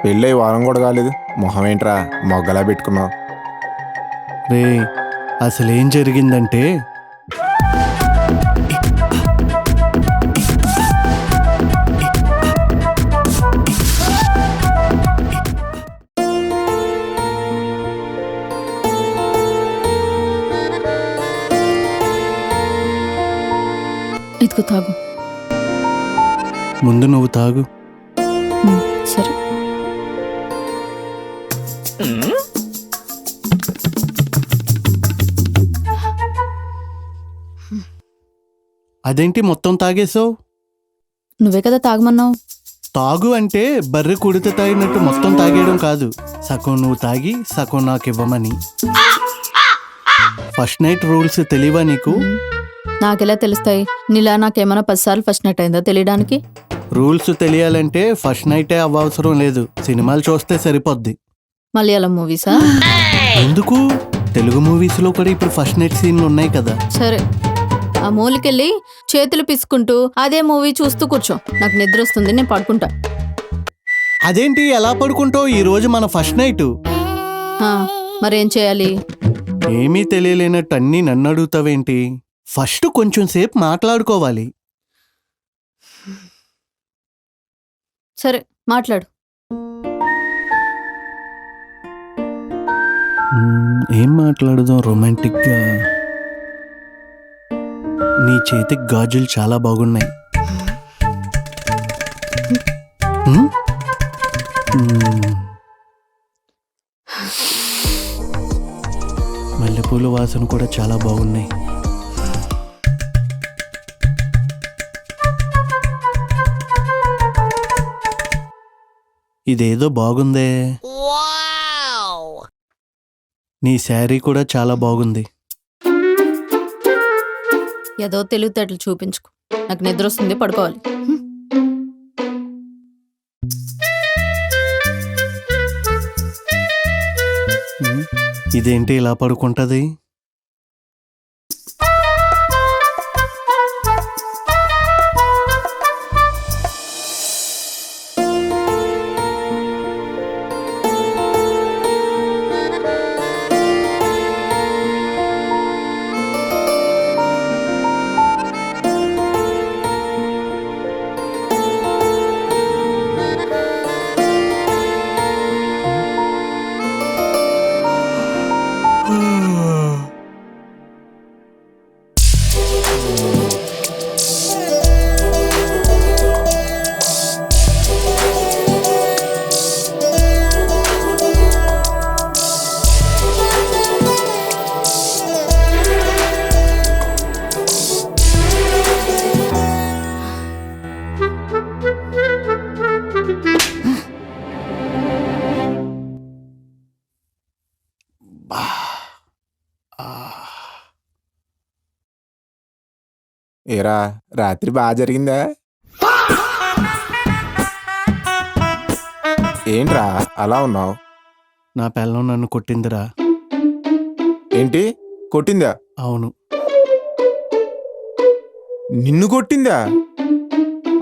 పెళ్ళి వారం కూడా కాలేదు, మొహం ఏంట్రా మొగ్గలా పెట్టుకున్నావు? రే, అసలేం జరిగిందంటే ఇదిగో తాగు. ముందు నువ్వు తాగు. సరే. అదేంటి మొత్తం తాగేసావు? నువ్వే కదా తాగమన్నావు. తాగు అంటే బర్రె కుడితే తాగినట్టు మొత్తం తాగేయడం కాదు, సగం నువ్వు తాగి సగం నాకు ఇవ్వమని. ఫస్ట్ నైట్ రూల్స్ తెలియవా నీకు? నాకెలా తెలుస్తాయి? నీలా నాకేమైనా 10 సార్లు ఫస్ట్ నైట్ అయిందా తెలియడానికి? రూల్స్ తెలియాలంటే ఫస్ట్ నైటే అవ్వవసరం లేదు, సినిమాలు చూస్తే సరిపోద్ది. మలయాళం మూవీసా? ఎందుకు, తెలుగు మూవీస్లో కూడా ఇప్పుడు ఫస్ట్ నైట్ సీన్లు ఉన్నాయి కదా. సరే, ఆ మూలకెళ్ళి చేతులు పిసుకుంటూ అదే మూవీ చూస్తూ కూర్చో. నాకు నిద్ర వస్తుంది, నేను పడుకుంటా. అదేంటి ఎలా పడుకుంటావు? ఈ రోజు మన ఫస్ట్ నైట్. మరేం చేయాలి? ఏమీ తెలియలేనట్టు అన్నీ నన్ను అడుగుతావేంటి? ఫస్ట్ కొంచెం సేపు మాట్లాడుకోవాలి. సరే, మాట్లాడు. ఏం మాట్లాడదాం రొమాంటిక్గా? నీ చేతికి గాజులు చాలా బాగున్నాయి. మల్లెపూల వాసన కూడా చాలా బాగున్నాయి. ఇదేదో బాగుందే. నీ శారీ కూడా చాలా బాగుంది. ఏదో తెలివితేటలు చూపించుకో, నాకు నిద్ర వస్తుంది, పడుకోవాలి. ఇదేంటి ఇలా పడుకుంటది? ఏరా, రాత్రి బాగా జరిగిందా? ఏంట్రా అలా ఉన్నావు? నా పిల్లం నన్ను కొట్టిందిరా. ఏంటి కొట్టిందా? అవును. నిన్ను కొట్టిందా?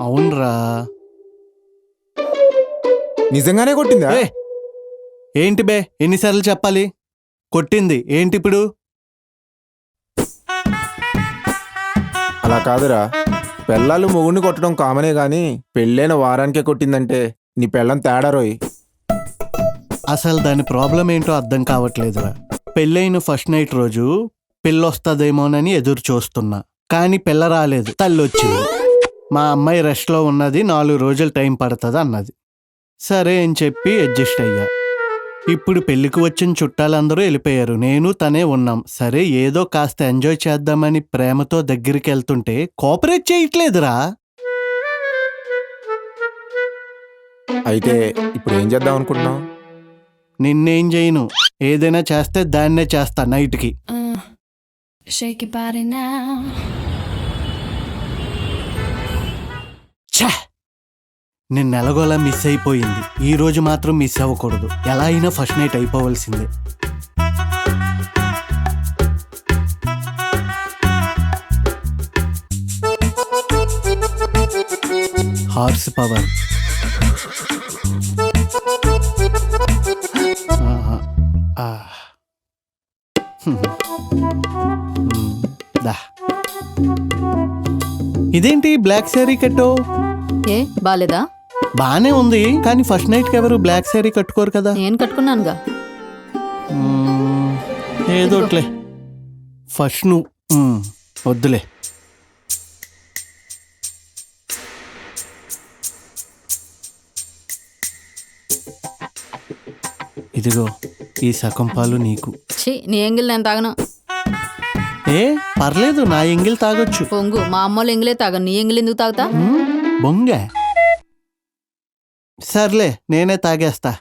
అవునరా. నిజంగానే కొట్టిందా? ఏంటి బే, ఎన్నిసార్లు చెప్పాలి? కొట్టింది ఏంటి ఇప్పుడు? అలా కాదురా, పెళ్ళాలు మొగుడిని కొట్టడం కామనే గాని పెళ్ళైన వారానికే కొట్టిందంటే నీ పెళ్ళం తేడా రోయ్. అసలు దాని ప్రాబ్లం ఏంటో అర్థం కావట్లేదురా. పెళ్ళైన ఫస్ట్ నైట్ రోజు పిల్లొస్తుందేమోనని ఎదురు చూస్తున్నా, కానీ పిల్ల రాలేదు, తల్లి వచ్చింది. మా అమ్మాయి రెస్ట్లో ఉన్నది, 4 రోజులు టైం పడుతుంది అన్నది. సరే అని చెప్పి అడ్జస్ట్ అయ్యా. ఇప్పుడు పెళ్లికి వచ్చిన చుట్టాలందరూ వెళ్ళిపోయారు, నేను తనే ఉన్నాం. సరే ఏదో కాస్త ఎంజాయ్ చేద్దామని ప్రేమతో దగ్గరికి వెళ్తుంటే కోఆపరేట్ చేయట్లేదురా. అయితే ఇప్పుడు ఏం చేద్దాం అనుకుంటున్నావు? నిన్నేం చేయను, ఏదైనా చేస్తే దాన్నే చేస్తా నైట్కి. Shake your body now. నిన్న ఎలాగోలా మిస్ అయిపోయింది, ఈ రోజు మాత్రం మిస్ అవ్వకూడదు. ఎలా అయినా ఫస్ట్ నైట్ అయిపోవలసిందే. Horse power. దా. ఇదేంటి బ్లాక్ శారీ కట్టో? ఏ బాలేదా? బానే ఉంది, కానీ ఫస్ట్ నైట్కి ఎవరు బ్లాక్ శారీ కట్టుకోరు కదా. నేను కట్టుకున్నానుగా. ఏదోట్లే, ఫస్ట్ నువ్వు వద్దులే. ఇదిగో ఈ సగం పాలు నీకు. ఛీ, నీ ఎంగిల్ నేను తాగను. ఏ పర్లేదు, నా ఎంగిల్ తాగొచ్చు. పొంగు, మా అమ్మోళ్ళు ఎంగిలే తాగను, నీ ఎంగిల్ ఎందుకు తాగుతా? బొంగ. సర్లే, నేనే తాగేస్తా.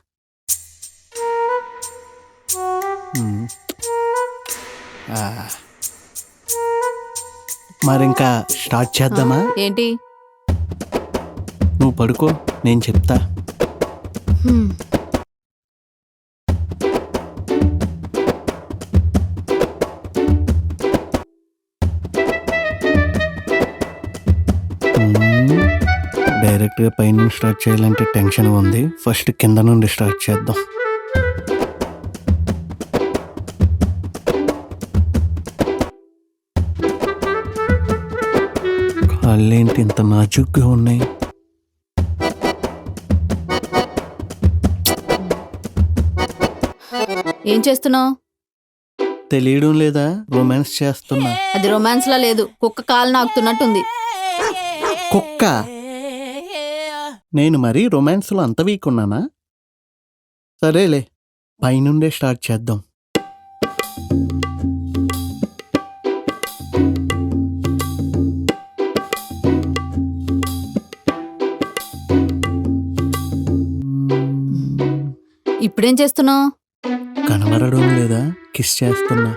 మరింకా స్టార్ట్ చేద్దామా? ఏంటి? నువ్వు పడుకో, నేను చెప్తా. హ్మ్. డైరెక్ట్గా పైనుండి స్టార్ట్ చేయాలంటే టెన్షన్ ఉంది. ఫస్ట్ కింద నుండి స్టార్ట్ చేద్దాం. కాళ్ళేంటి ఇంత నాజుగ్గా ఉన్నాయి? ఏం చేస్తున్నావు? తెలియడం లేదా? రొమాన్స్ చేస్తున్నా. అది రొమాన్స్ లా లేదు, కుక్క కాలు నాకుతున్నట్టుంది. కుక్క? నేను మరీ రొమాన్స్లో అంత వీక్ ఉన్నానా? సరేలే, పైనుండే స్టార్ట్ చేద్దాం. ఇప్పుడేం చేస్తున్నావు? కనబడడం లేదా? కిస్ చేస్తున్నా.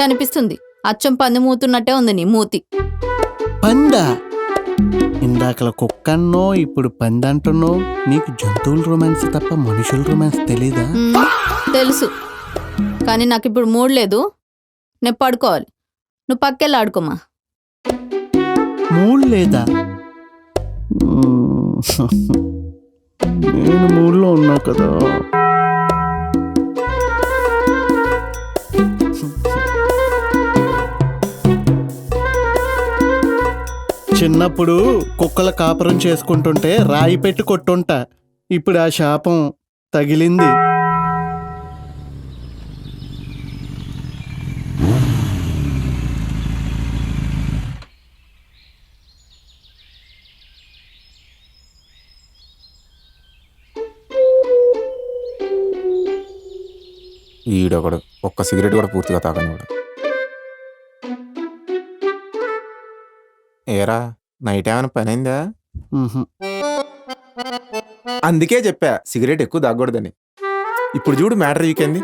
కనిపిస్తుంది, అచ్చం పంది మూతున్నట్టే ఉంది నీ మూతి. పందా? ఇందాకల కుక్కన్నో, ఇప్పుడు పంది అంటున్నో. నీకు జంతువుల రొమాన్స్ తప్ప మనుషుల రొమాన్స్ తెలీదా? తెలుసు, కానీ నాకు ఇప్పుడు మూడ్ లేదు, నేను పడుకోవాలి. నువ్వు పక్కెళ్ళి ఆడుకోమా. మూడ్ లేదా? నేను మూడ్లో ఉన్నా కదా. చిన్నప్పుడు కుక్కల కాపురం చేసుకుంటుంటే రాయి పెట్టి కొట్టుంటా. ఇప్పుడు ఆ శాపం తగిలింది. ఈడొకడు ఒక్క సిగరెట్ కూడా పూర్తిగా తాగనివాడు. ఏరా, నైట్ ఏమైనా పని అయిందా? అందుకే చెప్పా సిగరెట్ ఎక్కువ తాగకూడదని. ఇప్పుడు చూడు మ్యాటర్ వీకెంది.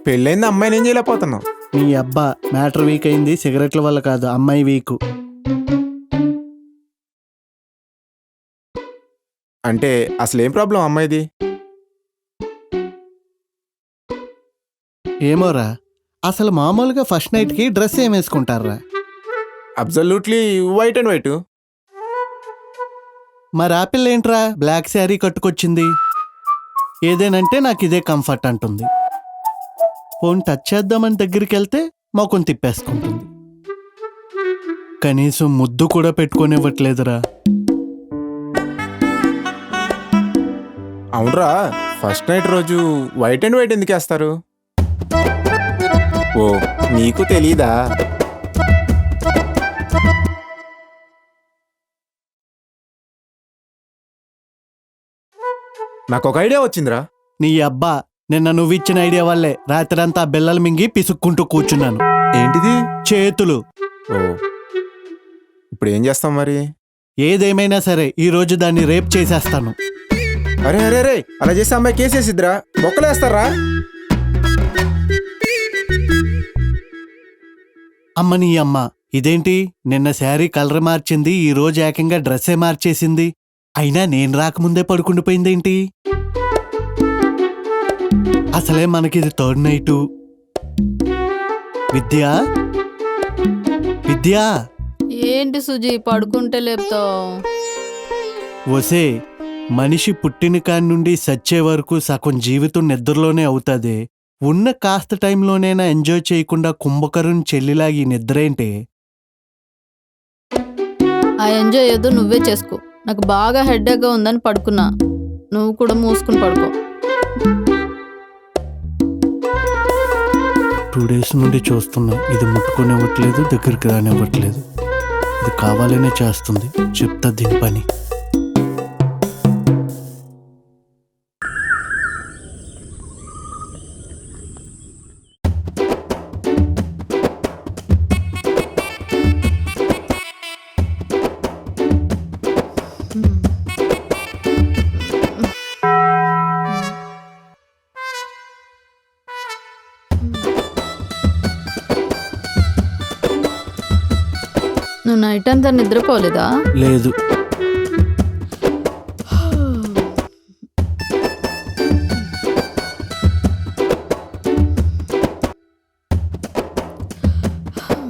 పెళ్ళైంది, అమ్మాయిని ఏం చేయలేకపోతున్నావు. నీ అబ్బా, మ్యాటర్ వీక్ అయింది సిగరెట్ల వల్ల కాదు, అమ్మాయి వీకు. అంటే అసలు ఏం ప్రాబ్లం అమ్మాయిది? ఏమోరా, అసలు మామూలుగా ఫస్ట్ నైట్కి డ్రెస్ ఏం వేసుకుంటారా? Absolutely white and white. మరి ఆపిల్ ఏంట్రా బ్లాక్ శారీ కట్టుకొచ్చింది? ఏదేనంటే నాకు ఇదే కంఫర్ట్ అంటుంది. ఫోన్ టచ్ చేద్దామని దగ్గరికి వెళ్తే మొఖం తిప్పేసుకుంటుంది. కనీసం ముద్దు కూడా పెట్టుకోనివ్వట్లేదురా. అవునరా, ఫస్ట్ నైట్ రోజు వైట్ అండ్ వైట్ ఎందుకు వేస్తారు? ఓ, నీకు తెలీదా? నాకు ఒక ఐడియా వచ్చిందిరా. నీ అబ్బా, నిన్న నువ్వు ఇచ్చిన ఐడియా వల్లే రాత్రంతా బెల్లలు మింగి పిసుక్కుంటూ కూర్చున్నాను. ఏంటిది? చేతులు. ఓ, ఇప్పుడు ఏం చేస్తాం మరి? ఏదేమైనా సరే ఈ రోజు దాన్ని రేప్ చేసేస్తాను. అరే అరే అరే, అలా చేస్తే అమ్మాయి కేసేసిద్దిరా, బొక్కలేస్తారా? అమ్మ నీ అమ్మ, ఇదేంటి నిన్న శారీ కలర్ మార్చింది, ఈ రోజు ఏకంగా డ్రెస్సే మార్చేసింది. అయినా నేను రాకముందే పడుకుండిపోయిందేంటి? అసలే మనకిది థర్డ్ నైటు. విద్యా, విద్యా. ఏంటి సుజీ, పడుకుంటే లేపుతావు? ఒసే, మనిషి పుట్టిన కాడి నుండి సచ్చే వరకు సగం జీవితం నిద్రలోనే అవుతుంది. ఉన్న కాస్త టైంలోనైనా ఎంజాయ్ చేయకుండా కుంభకరుని చెల్లిలాగి నిద్రేంటే? ఆ ఎంజాయ్ ఏదో నువ్వే చేసుకో. నాకు బాగా హెడ్ఏక్గా ఉందని పడుకున్నా. నువ్వు కూడా మూసుకుని పడుకో. 2 days నుండి చూస్తున్నా, ఇది ముట్టుకునివ్వట్లేదు, దగ్గరికి రానివ్వట్లేదు. ఇది కావాలనే చేస్తుంది. చెప్తా దీని పని. నువ్వు నైట్ అంతా నిద్రపోలేదా? లేదు.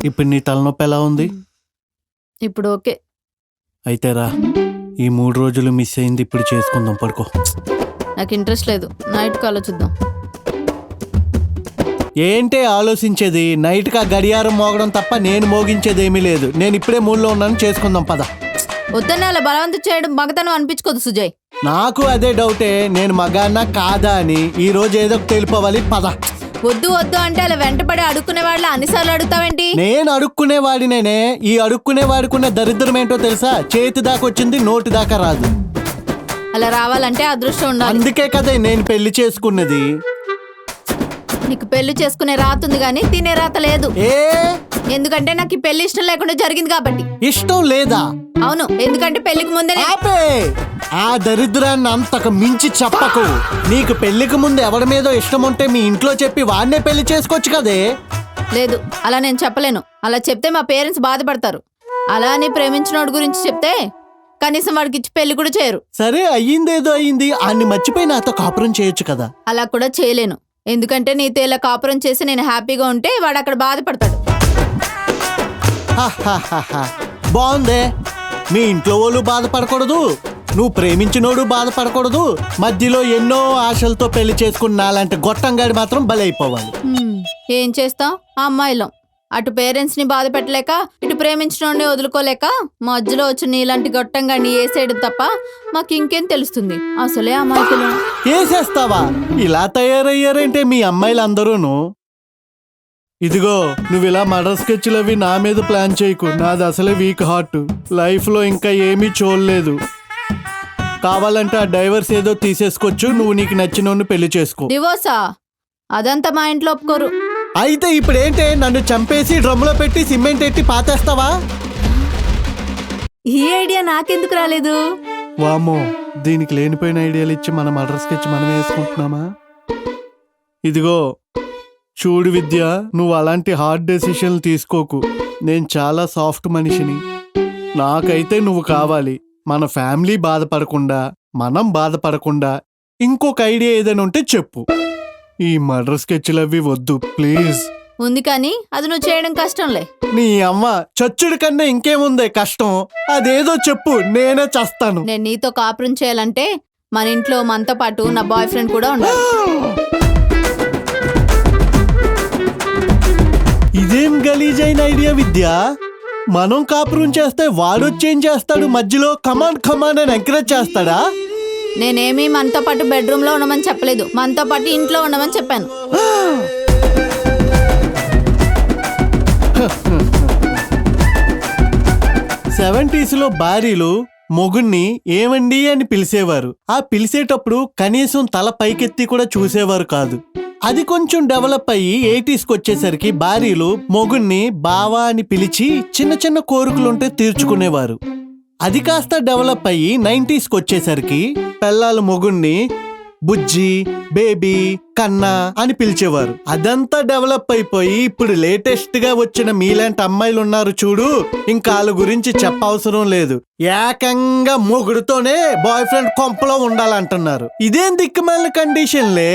ఇప్పుడు నీ తలనొప్పి ఎలా ఉంది? ఇప్పుడు ఓకే. అయితే రా, ఈ 3 రోజులు మిస్ అయింది ఇప్పుడు చేసుకుందాం. పడుకో. నాకు ఇంట్రెస్ట్ లేదు. నైట్కి ఆలోచిద్దాం. ఏంటే ఆలోచించేది? నైట్కి ఆ గడియారం మోగడం తప్ప నేను మోగించేది ఏమీ లేదు. నేను ఇప్పుడే మూడ్లో ఉన్నాను, చేసుకుందాం పద. వద్దన్న అలా బలవంతం చేయడం మగతనం అనిపించుకోదు సుజయ్. నాకు అదే డౌటే, నేను మగాన్నా కాదా అని. ఈ రోజు ఏదో తెలిపోవాలి, పద. వద్దు వద్దు అంటే అలా వెంటపడి అడుక్కునే వాళ్ళు అన్నిసార్లు అడుగుతావేంటి? నేను అడుక్కునేవాడినేనే. ఈ అడుక్కునేవాడుకున్న దరిద్రం ఏంటో తెలుసా? చేతి దాకా వచ్చింది, నోటి దాకా రాదు. అలా రావాలంటే అదృష్టం ఉండాలి. అందుకే కదా నేను పెళ్లి చేసుకున్నది. నీకు పెళ్లి చేసుకునే రాత ఉంది కానీ తినే రాత లేదు. ఏ? ఎందుకంటే నాకు ఈ పెళ్లి ఇష్టం లేకుండా జరిగింది కాబట్టి. ఇష్టం లేదా? అవును, ఎందుకంటే పెళ్లికి ముందే ఆపే! ఆ దరిద్రాన్ని అంతకు మించి చెప్పకు. నీకు పెళ్లికి ముందు ఎవరి మీదో ఇష్టం ఉంటే మీ ఇంట్లో చెప్పి వాడినే పెళ్లి చేసుకోవచ్చు కదే. లేదు, అలా నేను చెప్పలేను. అలా చెప్తే మా పేరెంట్స్ బాధపడతారు. అలా అని ప్రేమించినోడి గురించి చెప్తే కనీసం వాడికి ఇచ్చి పెళ్లి కూడా చేయరు. సరే, అయ్యిందేదో అయ్యింది. అన్ని మర్చిపోయి నాతో కాపురం చేయొచ్చు కదా. అలా కూడా చేయలేను. ఎందుకంటే నీతో ఇలా కాపురం చేసి నేను హ్యాపీగా ఉంటే వాడు అక్కడ బాధపడతాడు. బాగుందే. మీ ఇంట్లో వాళ్ళు బాధపడకూడదు, నువ్వు ప్రేమించినోడు బాధపడకూడదు. మధ్యలో ఎన్నో ఆశలతో పెళ్లి చేసుకున్న నాలాంటి గొట్టంగాడి మాత్రం బలైపోవాలి. ఏం చేస్తాం? ఆ అమ్మాయిలం అటు పేరెంట్స్ ని బాధ పెట్టలేక, ఇటు ప్రేమించినోడిని వదులుకోలేక మధ్యలో వచ్చిన నీలాంటి గొట్టంగా నీ వేసేయడం తప్ప మాకు ఇంకేం తెలుస్తుంది? అసలే అమ్మాయికులు. వేసేస్తావా? ఇలా తయారయ్యారంటే మీ అమ్మాయిలందరూను. ఇదిగో, నువ్వు ఇలా మర్డర్ స్కెచ్లు అవి నా మీద ప్లాన్ చేయకు. నాది అసలే వీక్ హార్ట్. లైఫ్లో ఇంకా ఏమీ చూడలేదు. కావాలంటే ఆ డైవర్స్ ఏదో తీసేసుకోవచ్చు. నువ్వు నీకు నచ్చినోడిని పెళ్లి చేసుకో. డివోర్సా? అదంతా మా ఇంట్లో ఒప్పుకోరు. అయితే ఇప్పుడేంటే, నన్ను చంపేసి డ్రమ్లో పెట్టి సిమెంట్ ఎట్టి పాతేస్తావా? ఈ ఐడియా నాకెందుకు రాలేదు? వామో, దీనికి లేనిపోయిన ఐడియాలు ఇచ్చి మన మర్డర్ స్కెచ్ మనమే వేసుకుంటున్నామా? ఇదిగో చూడు విద్య, నువ్వు అలాంటి హార్డ్ డెసిషన్లు తీసుకోకు. నేను చాలా సాఫ్ట్ మనిషిని. నాకైతే నువ్వు కావాలి. మన ఫ్యామిలీ బాధపడకుండా, మనం బాధపడకుండా ఇంకొక ఐడియా ఏదైనా ఉంటే చెప్పు. ఈ మర్డర్ స్కెచ్లు అవి వద్దు ప్లీజ్. ఉంది కానీ అది నువ్వు చేయడం కష్టంలే. నీ అమ్మ, చచ్చుడి కన్నా ఇంకేముందే కష్టం? అదేదో చెప్పు, నేనే చస్తాను. నేను నీతో కాపురం చేయాలంటే మన ఇంట్లో మనతో పాటు నా బాయ్ ఫ్రెండ్ కూడా ఉండాలి. ఇదేం గలీజైన ఐడియా విద్య. మనం కాపురం చేస్తే వాడొచ్చేం చేస్తాడు? మధ్యలో కమాన్ కమాన్ అని ఎంకరేజ్ చేస్తాడా? నేనేమీ మనతో పాటు బెడ్రూమ్ లో ఉండమని చెప్పలేదు, మనతో పాటు ఇంట్లో ఉండమని చెప్పాను. సెవెంటీస్లో భార్యలు మొగుణ్ణి ఏమండి అని పిలిచేవారు. ఆ పిలిచేటప్పుడు కనీసం తల పైకెత్తి కూడా చూసేవారు కాదు. అది కొంచెం డెవలప్ అయ్యి 80sకి వచ్చేసరికి భార్యలు మొగుణ్ణి బావా అని పిలిచి చిన్న చిన్న కోరికలుంటే తీర్చుకునేవారు. అది కాస్త డెవలప్ అయ్యి 90sకి వచ్చేసరికి పెళ్ళాలు మొగుణ్ణి బుజ్జి, బేబీ, కన్నా అని పిలిచేవారు. అదంతా డెవలప్ అయిపోయి ఇప్పుడు లేటెస్ట్ గా వచ్చిన మీలాంటి అమ్మాయిలు ఉన్నారు చూడు, ఇంకా వాళ్ళ గురించి చెప్పవసరం లేదు. ఏకంగా మొగుడుతోనే బాయ్ ఫ్రెండ్ కొంపలో ఉండాలంటున్నారు. ఇదేం దిక్కుమాలిన కండిషన్లే.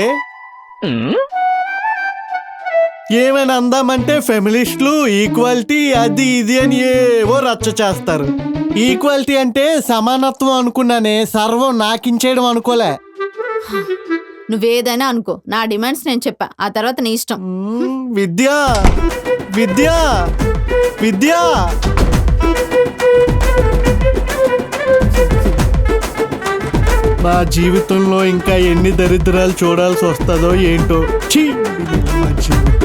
ఏమైనా అందామంటే ఫెమినిస్టులు ఈక్వాలిటీ అది ఇది అని ఏవో రచ్చ చేస్తారు. ఈక్వాలిటీ అంటే సమానత్వం అనుకున్నానే, సర్వం నాకించేయడం అనుకోలే. నువ్వేదైనా అనుకో, నా డిమాండ్స్ నేను చెప్పా, ఆ తర్వాత నీ ఇష్టం. విద్యా విద్యా విద్యా మా జీవితంలో ఇంకా ఎన్ని దరిద్రాలు చూడాల్సి వస్తుందో ఏంటో. ఛీ! ఇది మా జీవితం.